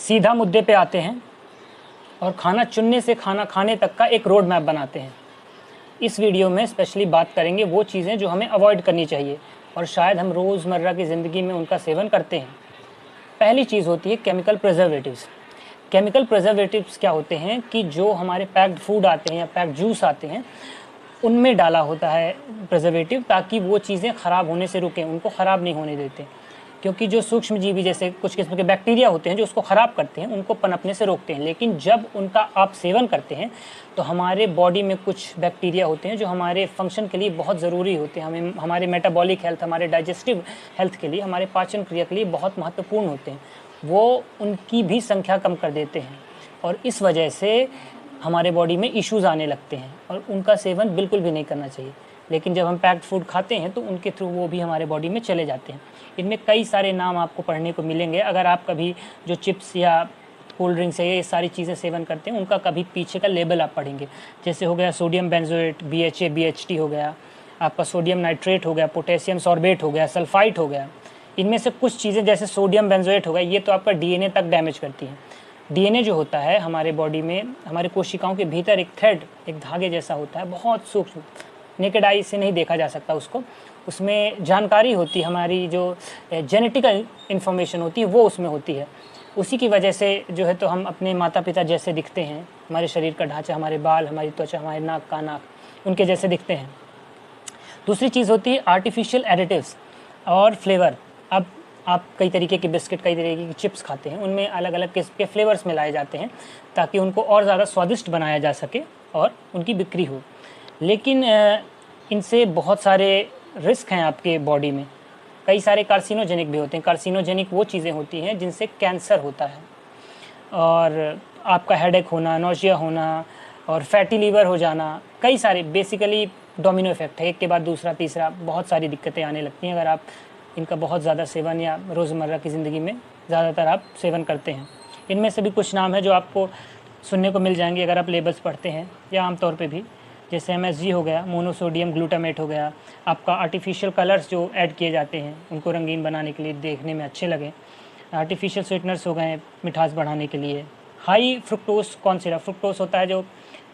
सीधा मुद्दे पे आते हैं और खाना चुनने से खाना खाने तक का एक रोड मैप बनाते हैं। इस वीडियो में स्पेशली बात करेंगे वो चीज़ें जो हमें अवॉइड करनी चाहिए और शायद हम रोज़मर्रा की ज़िंदगी में उनका सेवन करते हैं। पहली चीज़ होती है केमिकल प्रिजर्वेटिव्स। केमिकल प्रिजर्वेटिव्स क्या होते हैं कि जो हमारे पैक्ड फूड आते हैं या पैक्ड जूस आते हैं उनमें डाला होता है प्रिजर्वेटिव, ताकि वो चीज़ें ख़राब होने से रुकें, उनको ख़राब नहीं होने देते। क्योंकि जो सूक्ष्म जीवी जैसे कुछ किस्म के बैक्टीरिया होते हैं जो उसको ख़राब करते हैं, उनको पनपने से रोकते हैं। लेकिन जब उनका आप सेवन करते हैं तो हमारे बॉडी में कुछ बैक्टीरिया होते हैं जो हमारे फंक्शन के लिए बहुत ज़रूरी होते हैं, हमें हमारे मेटाबॉलिक हेल्थ, हमारे डाइजेस्टिव हेल्थ के लिए, हमारे पाचन क्रिया के लिए बहुत महत्वपूर्ण होते हैं। वो उनकी भी संख्या कम कर देते हैं और इस वजह से हमारे बॉडी में इश्यूज़ आने लगते हैं और उनका सेवन बिल्कुल भी नहीं करना चाहिए। लेकिन जब हम पैक्ड फूड खाते हैं तो उनके थ्रू वो भी हमारे बॉडी में चले जाते हैं। इनमें कई सारे नाम आपको पढ़ने को मिलेंगे। अगर आप कभी जो चिप्स या कोल्ड ड्रिंक्स है ये सारी चीज़ें सेवन करते हैं उनका कभी पीछे का लेबल आप पढ़ेंगे। जैसे हो गया सोडियम बेंजोएट, BHA BHT हो गया, आपका सोडियम नाइट्रेट हो गया, पोटेशियम सॉर्बेट हो गया, सल्फाइट हो गया। इनमें से कुछ चीज़ें जैसे सोडियम बेंजोएट हो गया, ये तो आपका DNA तक डैमेज करती हैं। DNA जो होता है हमारे बॉडी में, हमारे कोशिकाओं के भीतर एक थ्रेड, एक धागे जैसा होता है, बहुत सूक्ष्म, नेकेड आई से नहीं देखा जा सकता उसको। उसमें जानकारी होती है, हमारी जो जेनेटिकल इन्फॉर्मेशन होती है वो उसमें होती है। उसी की वजह से जो है तो हम अपने माता पिता जैसे दिखते हैं, हमारे शरीर का ढांचा, हमारे बाल, हमारी त्वचा, हमारे नाक का नाक, उनके जैसे दिखते हैं। दूसरी चीज़ होती है आर्टिफिशियल एडिटिव्स और फ्लेवर। अब आप कई तरीके के बिस्किट, कई तरीके की चिप्स खाते हैं, उनमें अलग अलग किस्म के फ्लेवर्स मिलाए जाते हैं ताकि उनको और ज़्यादा स्वादिष्ट बनाया जा सके और उनकी बिक्री हो। लेकिन इनसे बहुत सारे रिस्क हैं आपके बॉडी में। कई सारे कार्सिनोजेनिक भी होते हैं। कार्सिनोजेनिक वो चीज़ें होती हैं जिनसे कैंसर होता है और आपका हेडेक होना, नौशिया होना और फैटी लीवर हो जाना, कई सारे बेसिकली डोमिनो इफेक्ट है, एक के बाद दूसरा तीसरा बहुत सारी दिक्कतें आने लगती हैं अगर आप इनका बहुत ज़्यादा सेवन या रोज़मर्रा की ज़िंदगी में ज़्यादातर आप सेवन करते हैं। इनमें से भी कुछ नाम है जो आपको सुनने को मिल जाएंगे अगर आप लेबल्स पढ़ते हैं या आमतौर पे भी। जैसे MSG हो गया, मोनोसोडियम ग्लूटामेट हो गया, आपका आर्टिफिशियल कलर्स जो ऐड किए जाते हैं उनको रंगीन बनाने के लिए, देखने में अच्छे लगें। आर्टिफिशियल स्वीटनर्स हो गए मिठास बढ़ाने के लिए। High fructose corn syrup, fructose होता है जो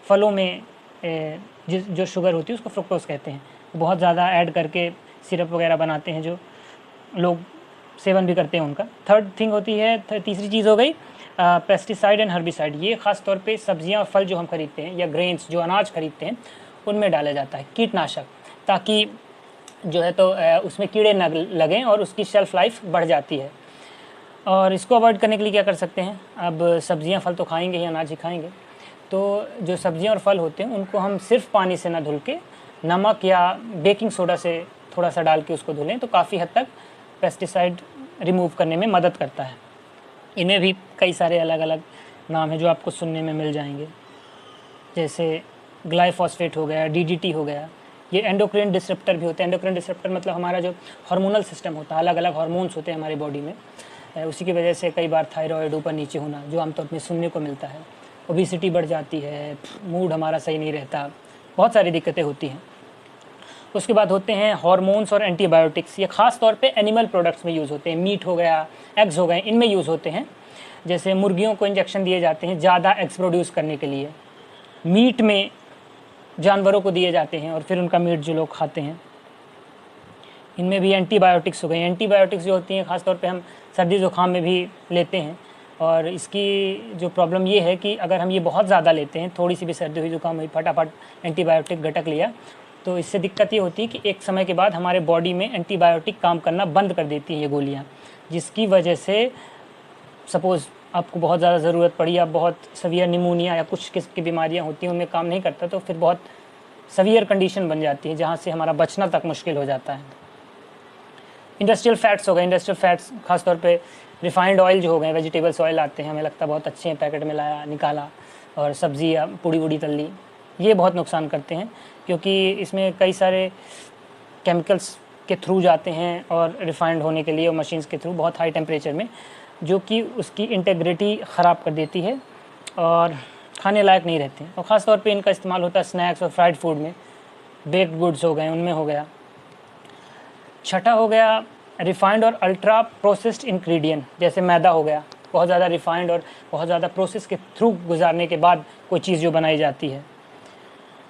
फलों में जो शुगर होती है उसको फ्रुक्टोज कहते हैं। बहुत ज़्यादा ऐड करके सिरप वगैरह बनाते हैं जो लोग सेवन भी करते हैं उनका। थर्ड थिंग होती है, तीसरी चीज़ हो गई पेस्टिसाइड एंड हर्बिसाइड। ये ख़ास तौर पे सब्जियां और फल जो हम खरीदते हैं या ग्रेन्स जो अनाज खरीदते हैं उनमें डाला जाता है कीटनाशक, ताकि जो है तो उसमें कीड़े न लगें और उसकी शेल्फ़ लाइफ बढ़ जाती है। और इसको अवॉइड करने के लिए क्या कर सकते हैं? अब सब्जियां फल तो खाएंगे ही, अनाज ही खाएंगे, तो जो सब्जियां और फल होते हैं उनको हम सिर्फ पानी से ना धुल के नमक या बेकिंग सोडा से थोड़ा सा डाल के उसको धुलें तो काफ़ी हद तक पेस्टिसाइड रिमूव करने में मदद करता है। इनमें भी कई सारे अलग अलग नाम हैं जो आपको सुनने में मिल जाएंगे, जैसे ग्लाइफॉस्फेट हो गया, DDT हो गया। ये एंडोक्राइन डिसरप्टर भी होते हैं। एंडोक्राइन डिसरप्टर मतलब हमारा जो हार्मोनल सिस्टम होता है, अलग अलग हार्मोन्स होते हैं हमारी बॉडी में, उसी की वजह से कई बार थायराइड ऊपर नीचे होना जो आमतौर पर सुनने को मिलता है, ओबेसिटी बढ़ जाती है, मूड हमारा सही नहीं रहता, बहुत सारी दिक्कतें होती हैं। उसके बाद होते हैं हार्मोन्स और एंटीबायोटिक्स। ये ख़ास तौर पे एनिमल प्रोडक्ट्स में यूज़ होते हैं। मीट हो गया, एग्स हो गए, इनमें यूज़ होते हैं। जैसे मुर्गियों को इंजेक्शन दिए जाते हैं ज़्यादा एग्स प्रोड्यूस करने के लिए। मीट में जानवरों को दिए जाते हैं और फिर उनका मीट जो लोग खाते हैं। इनमें भी एंटीबायोटिक्स हो गए। एंटीबायोटिक्स जो होती हैं ख़ास तौर पे हम सर्दी ज़ुकाम में भी लेते हैं और इसकी जो प्रॉब्लम ये है कि अगर हम ये बहुत ज़्यादा लेते हैं, थोड़ी सी भी सर्दी हुई, ज़ुकाम हुई, फटाफट एंटीबायोटिक गटक लिया, तो इससे दिक्कत ये होती है कि एक समय के बाद हमारे बॉडी में एंटीबायोटिक काम करना बंद कर देती हैं ये गोलियाँ, जिसकी वजह से सपोज़ आपको बहुत ज़्यादा ज़रूरत पड़ी, या बहुत सवियर निमोनिया या कुछ किस्म की बीमारियाँ होती हैं उनमें काम नहीं करता, तो फिर बहुत सवियर कंडीशन बन जाती है जहाँ से हमारा बचना तक मुश्किल हो जाता है। इंडस्ट्रियल फैट्स हो गए। इंडस्ट्रियल फैट्स खासतौर पे रिफाइंड ऑयल जो हो गए, वेजिटेबल्स ऑयल आते हैं, हमें लगता है बहुत अच्छे हैं, पैकेट में लाया निकाला और सब्ज़ी या पूड़ी वूड़ी तल ली, ये बहुत नुकसान करते हैं क्योंकि इसमें कई सारे केमिकल्स के थ्रू जाते हैं और रिफाइंड होने के लिए और मशीन्स के थ्रू बहुत हाई टेम्परेचर में, जो कि उसकी इंटेग्रिटी ख़राब कर देती है और खाने लायक नहीं रहते हैं। और ख़ास तौर पे इनका इस्तेमाल होता है स्नैक्स और फ्राइड फूड में, बेक्ड गुड्स हो गए उनमें हो गया। छठा हो गया रिफाइंड और अल्ट्रा प्रोसेस्ड इंग्रेडिएंट, जैसे मैदा हो गया, बहुत ज़्यादा रिफाइंड और बहुत ज़्यादा प्रोसेस के थ्रू गुजारने के बाद कोई चीज़ जो बनाई जाती है।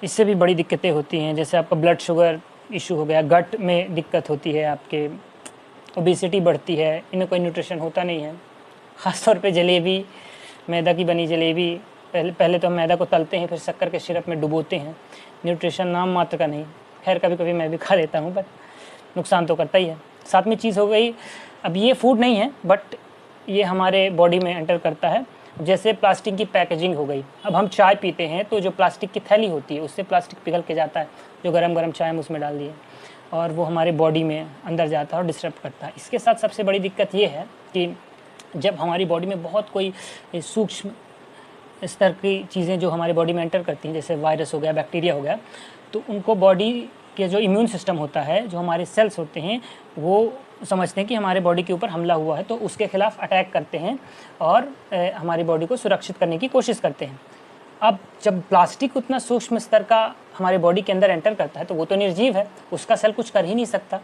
इससे भी बड़ी दिक्कतें होती हैं, जैसे आपका ब्लड शुगर इशू हो गया, गट में दिक्कत होती है, आपके ओबेसिटी बढ़ती है, इनमें कोई न्यूट्रिशन होता नहीं है। ख़ास तौर पे जलेबी, मैदा की बनी जलेबी, पहले तो हम मैदा को तलते हैं, फिर शक्कर के सिरप में डुबोते हैं। न्यूट्रिशन नाम मात्र का नहीं। खैर कभी कभी मैं भी खा लेता हूँ, बट नुकसान तो करता ही है। साथ में चीज़ हो गई, अब ये फूड नहीं है बट ये हमारे बॉडी में एंटर करता है, जैसे प्लास्टिक की पैकेजिंग हो गई। अब हम चाय पीते हैं तो जो प्लास्टिक की थैली होती है उससे प्लास्टिक पिघल के जाता है, जो गरम गरम चाय हम उसमें डाल दिए और वो हमारे बॉडी में अंदर जाता है और डिस्टर्ब करता है। इसके साथ सबसे बड़ी दिक्कत ये है कि जब हमारी बॉडी में बहुत कोई सूक्ष्म स्तर की चीज़ें जो हमारे बॉडी में एंटर करती हैं, जैसे वायरस हो गया, बैक्टीरिया हो गया, तो उनको बॉडी के जो इम्यून सिस्टम होता है, जो हमारे सेल्स होते हैं, वो समझते हैं कि हमारे बॉडी के ऊपर हमला हुआ है, तो उसके खिलाफ अटैक करते हैं और हमारी बॉडी को सुरक्षित करने की कोशिश करते हैं। अब जब प्लास्टिक उतना सूक्ष्म स्तर का हमारे बॉडी के अंदर एंटर करता है तो वो तो निर्जीव है, उसका सेल कुछ कर ही नहीं सकता,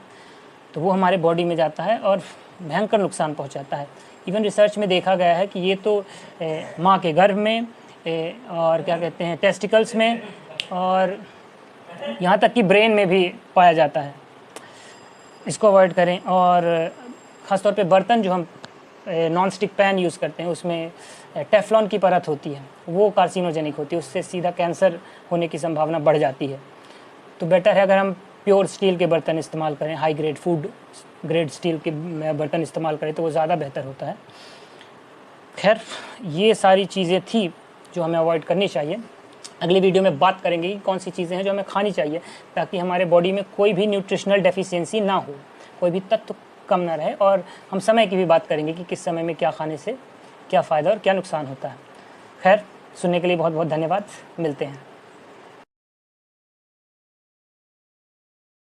तो वो हमारे बॉडी में जाता है और भयंकर नुकसान पहुंचाता है। इवन रिसर्च में देखा गया है कि ये तो माँ के गर्भ में और क्या कहते हैं टेस्टिकल्स में और यहाँ तक कि ब्रेन में भी पाया जाता है। इसको अवॉइड करें। और ख़ासतौर पे बर्तन जो हम नॉन स्टिक पैन यूज़ करते हैं उसमें टेफ्लॉन की परत होती है, वो कार्सिनोजेनिक होती है, उससे सीधा कैंसर होने की संभावना बढ़ जाती है। तो बेटर है अगर हम प्योर स्टील के बर्तन इस्तेमाल करें, high grade food grade steel के बर्तन इस्तेमाल करें तो वो ज़्यादा बेहतर होता है। खैर ये सारी चीज़ें थी जो हमें अवॉइड करनी चाहिए। अगली वीडियो में बात करेंगे कि कौन सी चीज़ें हैं जो हमें खानी चाहिए ताकि हमारे बॉडी में कोई भी न्यूट्रिशनल डेफिशिएंसी ना हो, कोई भी तत्व कम ना रहे। और हम समय की भी बात करेंगे कि किस समय में क्या खाने से क्या फ़ायदा और क्या नुकसान होता है। खैर सुनने के लिए बहुत बहुत धन्यवाद। मिलते हैं।